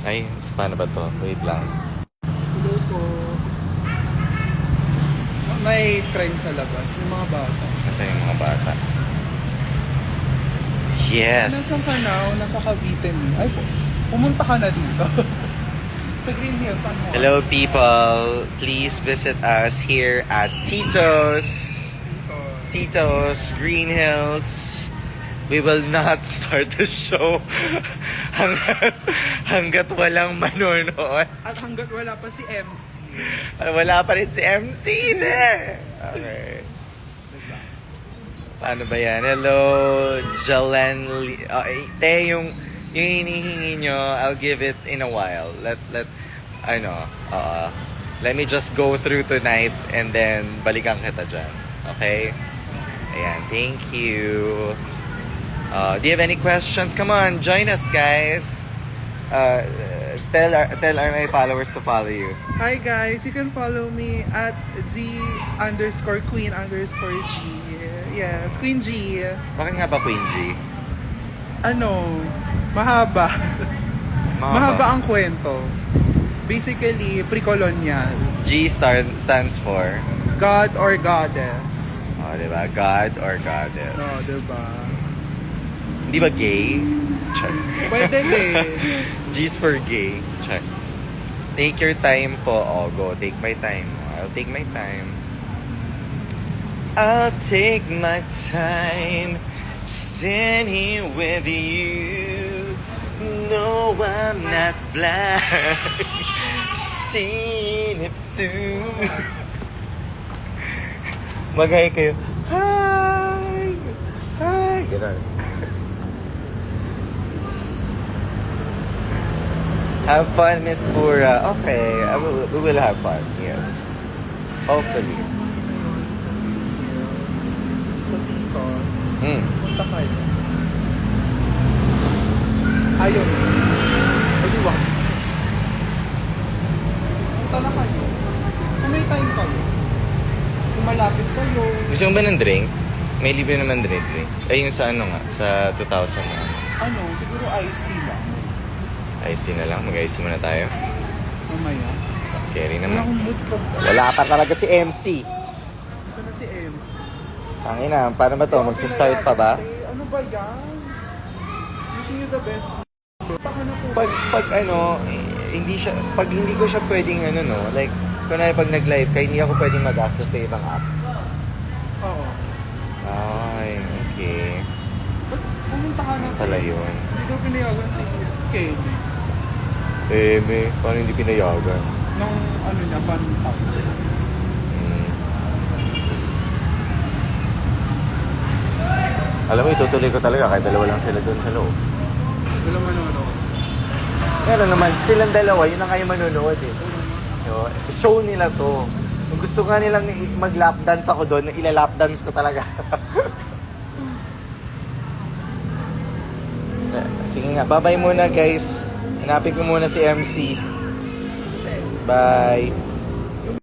Ay, paano ba to? Wait lang. Hello po. May crime sa labas. Yung mga bata. Nasa yung mga bata. Yes! Nasaan ka na? Nasa Cavite mo. Ay po. Pumunta ka na dito. Sa Green Hills. Saan mo? Hello people! Please visit us here at Tito's. Tito's Green Hills. We will not start the show hanggat walang manonood. At hanggat wala pa si MC. Wala pa rin si MC na. Okay. Paano ba yan? Hello, Jalen. Te, yung hinihingi nyo, I'll give it in a while. Let me just go through tonight and then balikan kita dyan. Okay? Ayan, thank you. Do you have any questions? Come on, join us, guys. Tell my followers to follow you. Hi guys, you can follow me at Z_Queen_G. Yes, Queen G. Bakit nga ba Queen G? Ano, mahaba. Mahaba ang kwento. Basically, pre-colonial. G stands for? God or goddess. Oh, diba? God or goddess. No, diba? Hindi ba gay? Check. Pwede din. G's for gay. Check. Take your time po. Oh, go. Take my time. I'll take my time. I'll take my time standing with you. No, I'm not blind. Seeing it through. Mag-hi kayo. Hi! Hi! Ganun. Have fun, Miss Pura. Okay, we will have fun. Yes. Hopefully. Sa Tito's. Punta kayo. Ayaw. Pag-iwa. Punta na kayo. Kung may time kayo. Kung malapit kayo. Gusto mo ba ng drink? May libre naman drink. Ay, yung sa ano nga? Sa 2,000 na. Ano, siguro iced tea lang. Ice tea na lang. Mag-ice tea muna tayo. Mamaya. Carry Wala naman. akong mood ko. Wala pa talaga si MC. Gusto na si MC. Tangina, paano ba to? Magsa-start pa ba? Ano ba yan? Wishing you the best. Taka na po. Pag hindi ko siya pwedeng ano no, like, kunwari pag nag-live ka, hindi ako pwedeng mag-access sa ibang app. Oo. Ay, okay. Ba't pumunta ka na? Pala yun. Hindi ko pinayagan si Kenny. Paano hindi pinayagan? Nung ano niya, pan-top. Alam mo, itutuloy ko talaga kahit dalawa lang sila doon sa loob. Wala manonood. Pero naman, silang dalawa, yun ang kayo manonood eh. Yo, show nila to. Kung gusto nga nilang mag-lap dance ako doon, ila-lap dance ko talaga. Sige nga, bye-bye muna guys. Hanapin ko muna si MC. Bye.